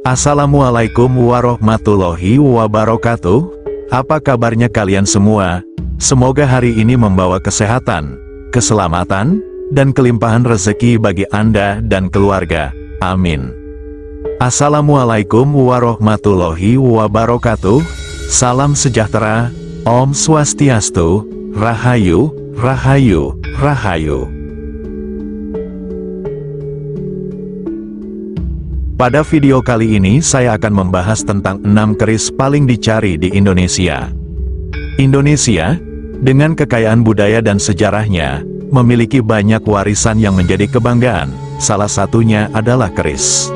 Assalamualaikum warahmatullahi wabarakatuh. Apa kabarnya kalian semua? Semoga hari ini membawa kesehatan, keselamatan, dan kelimpahan rezeki bagi Anda dan keluarga. Amin. Assalamualaikum warahmatullahi wabarakatuh. Salam sejahtera, Om Swastiastu, Rahayu, Rahayu, Rahayu. Pada video kali ini saya akan membahas tentang 6 keris paling dicari di Indonesia. Indonesia, dengan kekayaan budaya dan sejarahnya, memiliki banyak warisan yang menjadi kebanggaan, salah satunya adalah keris.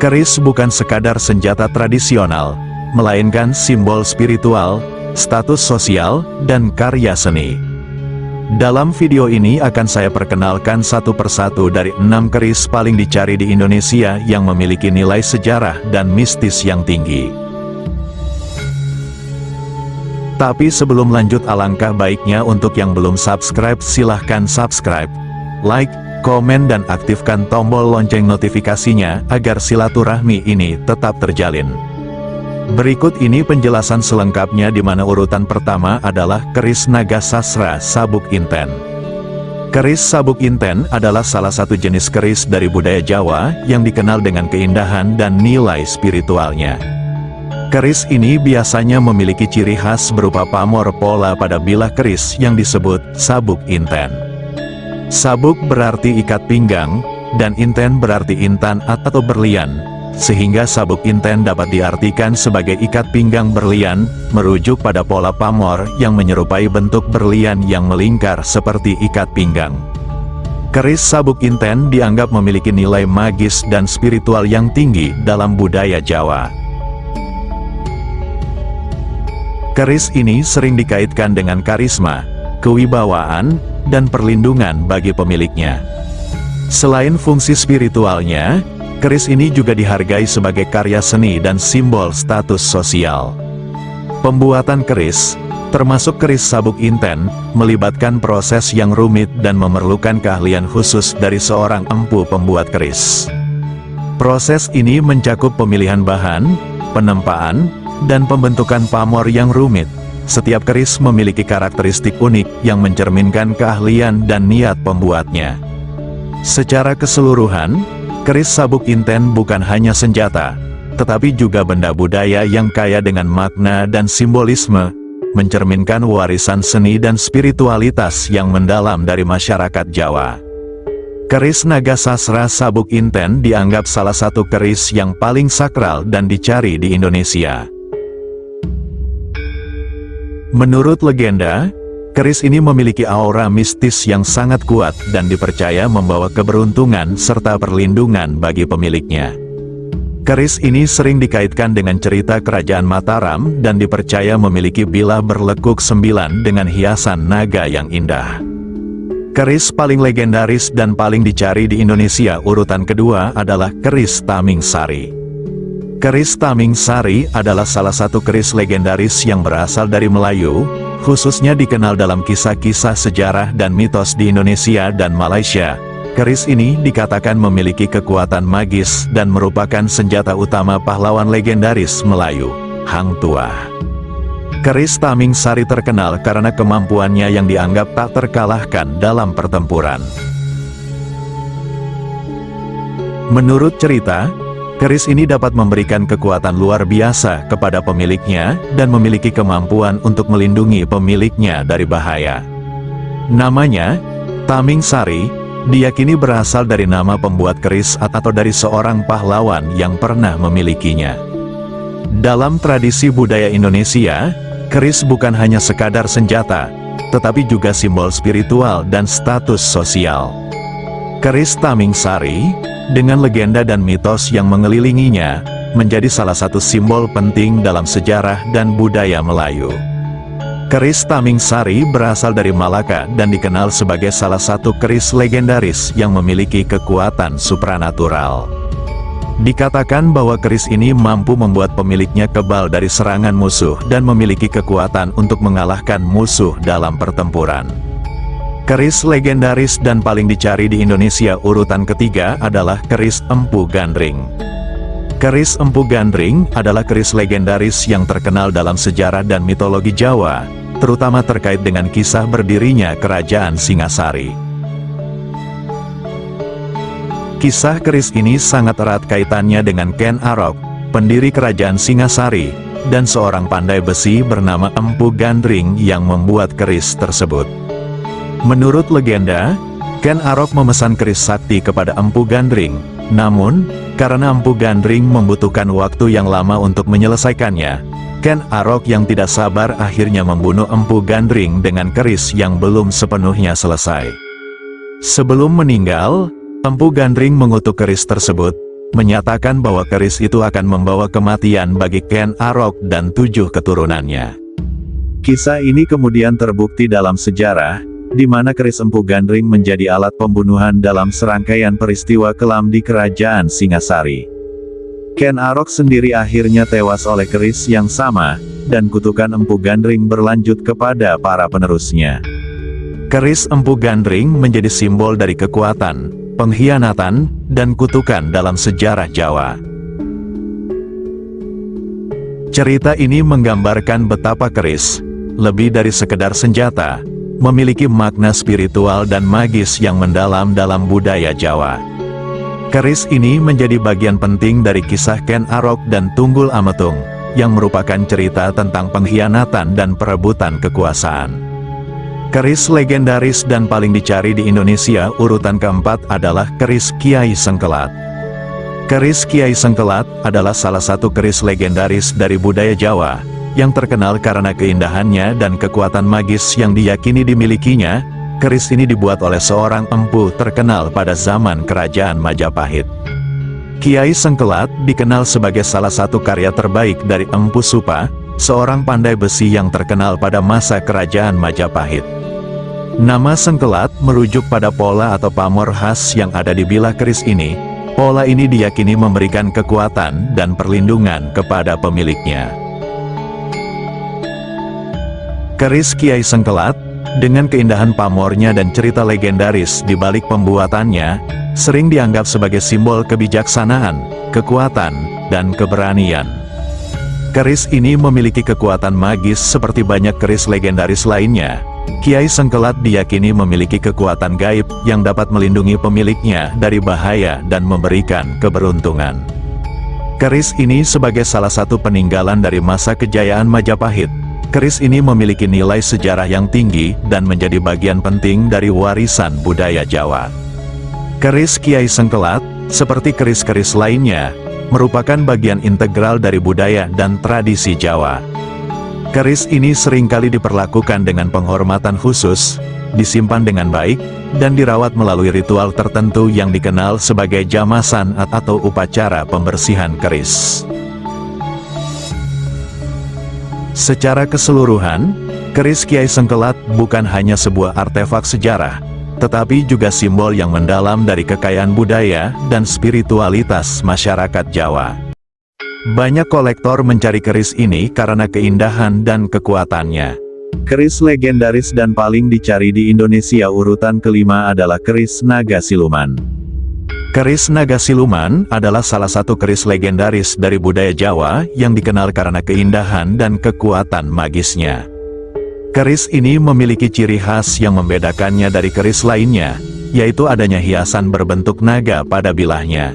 Keris bukan sekadar senjata tradisional, melainkan simbol spiritual, status sosial, dan karya seni. Dalam video ini akan saya perkenalkan satu persatu dari 6 keris paling dicari di Indonesia yang memiliki nilai sejarah dan mistis yang tinggi. Tapi sebelum lanjut, alangkah baiknya untuk yang belum subscribe silahkan subscribe, like, komen dan aktifkan tombol lonceng notifikasinya agar silaturahmi ini tetap terjalin. Berikut ini penjelasan selengkapnya, di mana urutan pertama adalah keris naga sasra sabuk inten. Keris sabuk inten adalah salah satu jenis keris dari budaya Jawa yang dikenal dengan keindahan dan nilai spiritualnya. Keris ini biasanya memiliki ciri khas berupa pamor pola pada bilah keris yang disebut sabuk inten. Sabuk berarti ikat pinggang, dan inten berarti intan atau berlian, sehingga sabuk inten dapat diartikan sebagai ikat pinggang berlian, merujuk pada pola pamor yang menyerupai bentuk berlian yang melingkar seperti ikat pinggang. Keris sabuk inten dianggap memiliki nilai magis dan spiritual yang tinggi dalam budaya Jawa. Keris ini sering dikaitkan dengan karisma, kewibawaan, dan perlindungan bagi pemiliknya. Selain fungsi spiritualnya, keris ini juga dihargai sebagai karya seni dan simbol status sosial. Pembuatan keris, termasuk keris sabuk inten, melibatkan proses yang rumit dan memerlukan keahlian khusus dari seorang empu pembuat keris. Proses ini mencakup pemilihan bahan, penempaan, dan pembentukan pamor yang rumit. Setiap keris memiliki karakteristik unik yang mencerminkan keahlian dan niat pembuatnya. Secara keseluruhan, keris sabuk inten bukan hanya senjata, tetapi juga benda budaya yang kaya dengan makna dan simbolisme, mencerminkan warisan seni dan spiritualitas yang mendalam dari masyarakat Jawa. Keris naga sasra sabuk inten dianggap salah satu keris yang paling sakral dan dicari di Indonesia. Menurut legenda, keris ini memiliki aura mistis yang sangat kuat dan dipercaya membawa keberuntungan serta perlindungan bagi pemiliknya. Keris ini sering dikaitkan dengan cerita kerajaan Mataram dan dipercaya memiliki bilah berlekuk 9 dengan hiasan naga yang indah. Keris paling legendaris dan paling dicari di Indonesia urutan kedua adalah keris Taming Sari. Keris Taming Sari adalah salah satu keris legendaris yang berasal dari Melayu, khususnya dikenal dalam kisah-kisah sejarah dan mitos di Indonesia dan Malaysia. Keris ini dikatakan memiliki kekuatan magis dan merupakan senjata utama pahlawan legendaris Melayu, Hang Tuah. Keris Taming Sari terkenal karena kemampuannya yang dianggap tak terkalahkan dalam pertempuran. Menurut cerita, keris ini dapat memberikan kekuatan luar biasa kepada pemiliknya dan memiliki kemampuan untuk melindungi pemiliknya dari bahaya. Namanya, Taming Sari, diyakini berasal dari nama pembuat keris atau dari seorang pahlawan yang pernah memilikinya. Dalam tradisi budaya Indonesia, keris bukan hanya sekadar senjata, tetapi juga simbol spiritual dan status sosial. Keris Taming Sari, dengan legenda dan mitos yang mengelilinginya, menjadi salah satu simbol penting dalam sejarah dan budaya Melayu. Keris Taming Sari berasal dari Malaka dan dikenal sebagai salah satu keris legendaris yang memiliki kekuatan supranatural. Dikatakan bahwa keris ini mampu membuat pemiliknya kebal dari serangan musuh dan memiliki kekuatan untuk mengalahkan musuh dalam pertempuran. Keris legendaris dan paling dicari di Indonesia urutan ketiga adalah keris Empu Gandring. Keris Empu Gandring adalah keris legendaris yang terkenal dalam sejarah dan mitologi Jawa, terutama terkait dengan kisah berdirinya Kerajaan Singasari. Kisah keris ini sangat erat kaitannya dengan Ken Arok, pendiri Kerajaan Singasari, dan seorang pandai besi bernama Empu Gandring yang membuat keris tersebut. Menurut legenda, Ken Arok memesan keris sakti kepada Empu Gandring, namun, karena Empu Gandring membutuhkan waktu yang lama untuk menyelesaikannya, Ken Arok yang tidak sabar akhirnya membunuh Empu Gandring dengan keris yang belum sepenuhnya selesai. Sebelum meninggal, Empu Gandring mengutuk keris tersebut, menyatakan bahwa keris itu akan membawa kematian bagi Ken Arok dan 7 keturunannya. Kisah ini kemudian terbukti dalam sejarah, di mana keris Empu Gandring menjadi alat pembunuhan dalam serangkaian peristiwa kelam di Kerajaan Singasari. Ken Arok sendiri akhirnya tewas oleh keris yang sama, dan kutukan Empu Gandring berlanjut kepada para penerusnya. Keris Empu Gandring menjadi simbol dari kekuatan, pengkhianatan, dan kutukan dalam sejarah Jawa. Cerita ini menggambarkan betapa keris, lebih dari sekedar senjata, memiliki makna spiritual dan magis yang mendalam dalam budaya Jawa. Keris ini menjadi bagian penting dari kisah Ken Arok dan Tunggul Ametung, yang merupakan cerita tentang pengkhianatan dan perebutan kekuasaan. Keris legendaris dan paling dicari di Indonesia urutan keempat adalah keris Kiai Sengkelat. Keris Kiai Sengkelat adalah salah satu keris legendaris dari budaya Jawa, yang terkenal karena keindahannya dan kekuatan magis yang diyakini dimilikinya. Keris ini dibuat oleh seorang empu terkenal pada zaman Kerajaan Majapahit. Kiai Sengkelat dikenal sebagai salah satu karya terbaik dari Empu Supa, seorang pandai besi yang terkenal pada masa Kerajaan Majapahit. Nama Sengkelat merujuk pada pola atau pamor khas yang ada di bilah keris ini. Pola ini diyakini memberikan kekuatan dan perlindungan kepada pemiliknya. Keris Kiai Sengkelat, dengan keindahan pamornya dan cerita legendaris di balik pembuatannya, sering dianggap sebagai simbol kebijaksanaan, kekuatan, dan keberanian. Keris ini memiliki kekuatan magis seperti banyak keris legendaris lainnya. Kiai Sengkelat diyakini memiliki kekuatan gaib yang dapat melindungi pemiliknya dari bahaya dan memberikan keberuntungan. Keris ini sebagai salah satu peninggalan dari masa kejayaan Majapahit. Keris ini memiliki nilai sejarah yang tinggi dan menjadi bagian penting dari warisan budaya Jawa. Keris Kiai Sengkelat, seperti keris-keris lainnya, merupakan bagian integral dari budaya dan tradisi Jawa. Keris ini seringkali diperlakukan dengan penghormatan khusus, disimpan dengan baik, dan dirawat melalui ritual tertentu yang dikenal sebagai jamasan atau upacara pembersihan keris. Secara keseluruhan, keris Kiai Sengkelat bukan hanya sebuah artefak sejarah, tetapi juga simbol yang mendalam dari kekayaan budaya dan spiritualitas masyarakat Jawa. Banyak kolektor mencari keris ini karena keindahan dan kekuatannya. Keris legendaris dan paling dicari di Indonesia urutan kelima adalah keris naga siluman. Keris naga siluman adalah salah satu keris legendaris dari budaya Jawa yang dikenal karena keindahan dan kekuatan magisnya. Keris ini memiliki ciri khas yang membedakannya dari keris lainnya, yaitu adanya hiasan berbentuk naga pada bilahnya.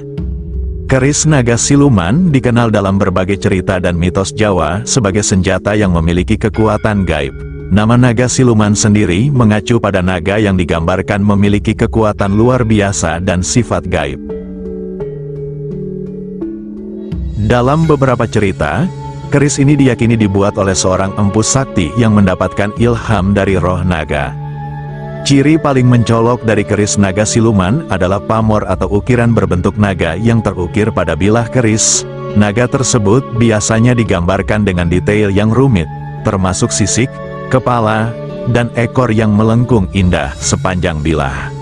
Keris naga siluman dikenal dalam berbagai cerita dan mitos Jawa sebagai senjata yang memiliki kekuatan gaib. Nama naga siluman sendiri mengacu pada naga yang digambarkan memiliki kekuatan luar biasa dan sifat gaib. Dalam beberapa cerita, keris ini diyakini dibuat oleh seorang empu sakti yang mendapatkan ilham dari roh naga. Ciri paling mencolok dari keris naga siluman adalah pamor atau ukiran berbentuk naga yang terukir pada bilah keris. Naga tersebut biasanya digambarkan dengan detail yang rumit, termasuk sisik, kepala, dan ekor yang melengkung indah sepanjang bilah.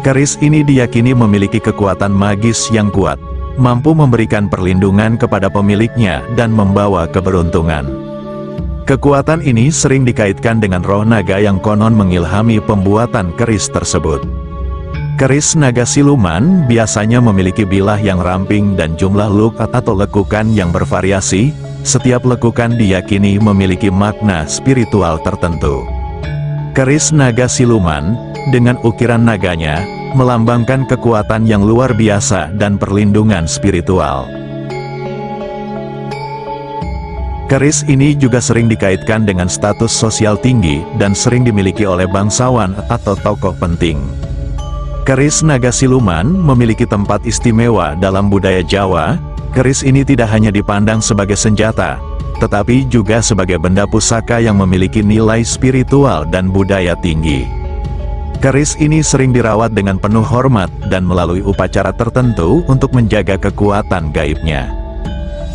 Keris ini diyakini memiliki kekuatan magis yang kuat, mampu memberikan perlindungan kepada pemiliknya dan membawa keberuntungan. Kekuatan ini sering dikaitkan dengan roh naga yang konon mengilhami pembuatan keris tersebut. Keris naga siluman biasanya memiliki bilah yang ramping dan jumlah luk atau lekukan yang bervariasi. Setiap lekukan diyakini memiliki makna spiritual tertentu. Keris naga siluman, dengan ukiran naganya, melambangkan kekuatan yang luar biasa dan perlindungan spiritual. Keris ini juga sering dikaitkan dengan status sosial tinggi dan sering dimiliki oleh bangsawan atau tokoh penting. Keris naga siluman memiliki tempat istimewa dalam budaya Jawa. Keris ini tidak hanya dipandang sebagai senjata, tetapi juga sebagai benda pusaka yang memiliki nilai spiritual dan budaya tinggi. Keris ini sering dirawat dengan penuh hormat dan melalui upacara tertentu untuk menjaga kekuatan gaibnya.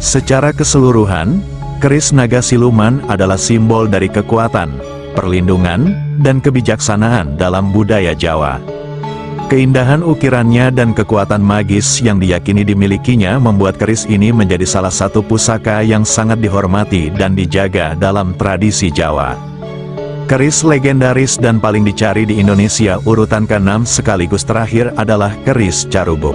Secara keseluruhan, keris naga siluman adalah simbol dari kekuatan, perlindungan, dan kebijaksanaan dalam budaya Jawa. Keindahan ukirannya dan kekuatan magis yang diyakini dimilikinya membuat keris ini menjadi salah satu pusaka yang sangat dihormati dan dijaga dalam tradisi Jawa. Keris legendaris dan paling dicari di Indonesia urutan ke-6 sekaligus terakhir adalah keris Carubuk.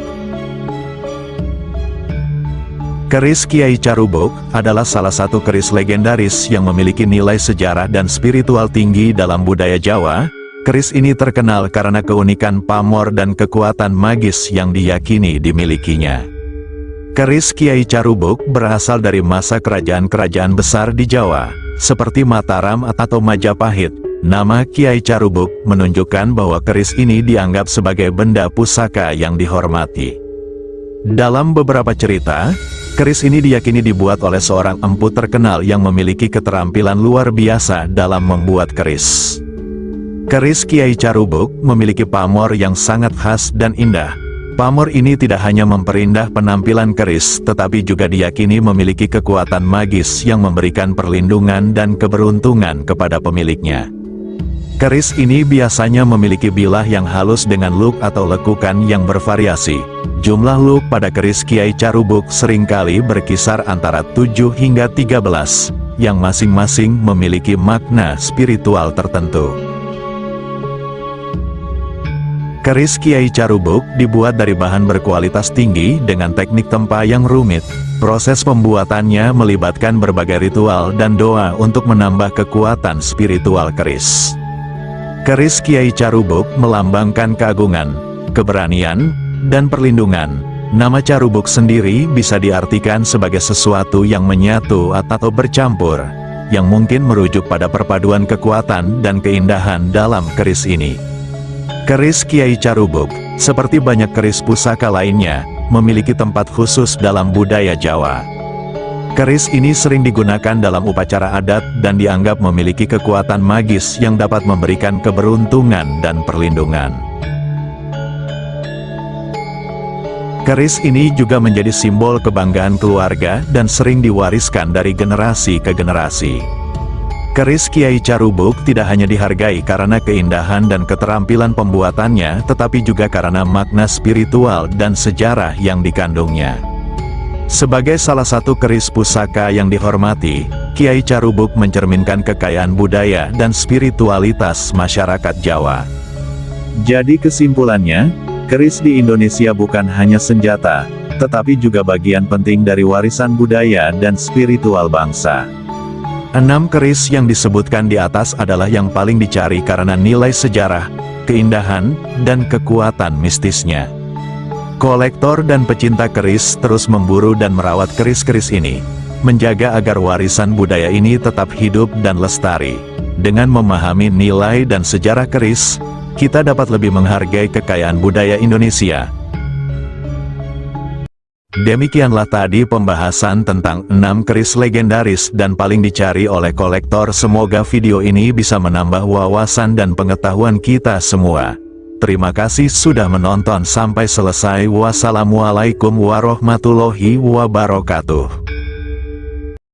Keris Kiai Carubuk adalah salah satu keris legendaris yang memiliki nilai sejarah dan spiritual tinggi dalam budaya Jawa. Keris ini terkenal karena keunikan pamor dan kekuatan magis yang diyakini dimilikinya. Keris Kiai Carubuk berasal dari masa kerajaan-kerajaan besar di Jawa, seperti Mataram atau Majapahit. Nama Kiai Carubuk menunjukkan bahwa keris ini dianggap sebagai benda pusaka yang dihormati. Dalam beberapa cerita, keris ini diyakini dibuat oleh seorang empu terkenal yang memiliki keterampilan luar biasa dalam membuat keris. Keris Kiai Carubuk memiliki pamor yang sangat khas dan indah. Pamor ini tidak hanya memperindah penampilan keris, tetapi juga diyakini memiliki kekuatan magis yang memberikan perlindungan dan keberuntungan kepada pemiliknya. Keris ini biasanya memiliki bilah yang halus dengan luk atau lekukan yang bervariasi. Jumlah luk pada keris Kiai Carubuk seringkali berkisar antara 7 hingga 13, yang masing-masing memiliki makna spiritual tertentu. Keris Kiai Carubuk dibuat dari bahan berkualitas tinggi dengan teknik tempa yang rumit. Proses pembuatannya melibatkan berbagai ritual dan doa untuk menambah kekuatan spiritual keris. Keris Kiai Carubuk melambangkan keagungan, keberanian, dan perlindungan. Nama Carubuk sendiri bisa diartikan sebagai sesuatu yang menyatu atau bercampur, yang mungkin merujuk pada perpaduan kekuatan dan keindahan dalam keris ini. Keris Kiai Carubuk, seperti banyak keris pusaka lainnya, memiliki tempat khusus dalam budaya Jawa. Keris ini sering digunakan dalam upacara adat dan dianggap memiliki kekuatan magis yang dapat memberikan keberuntungan dan perlindungan. Keris ini juga menjadi simbol kebanggaan keluarga dan sering diwariskan dari generasi ke generasi. Keris Kiai Carubuk tidak hanya dihargai karena keindahan dan keterampilan pembuatannya, tetapi juga karena makna spiritual dan sejarah yang dikandungnya. Sebagai salah satu keris pusaka yang dihormati, Kiai Carubuk mencerminkan kekayaan budaya dan spiritualitas masyarakat Jawa. Jadi kesimpulannya, keris di Indonesia bukan hanya senjata, tetapi juga bagian penting dari warisan budaya dan spiritual bangsa. 6 keris yang disebutkan di atas adalah yang paling dicari karena nilai sejarah, keindahan, dan kekuatan mistisnya. Kolektor dan pecinta keris terus memburu dan merawat keris-keris ini, menjaga agar warisan budaya ini tetap hidup dan lestari. Dengan memahami nilai dan sejarah keris, kita dapat lebih menghargai kekayaan budaya Indonesia. Demikianlah tadi pembahasan tentang 6 keris legendaris dan paling dicari oleh kolektor. Semoga video ini bisa menambah wawasan dan pengetahuan kita semua. Terima kasih sudah menonton sampai selesai. Wassalamualaikum warahmatullahi wabarakatuh.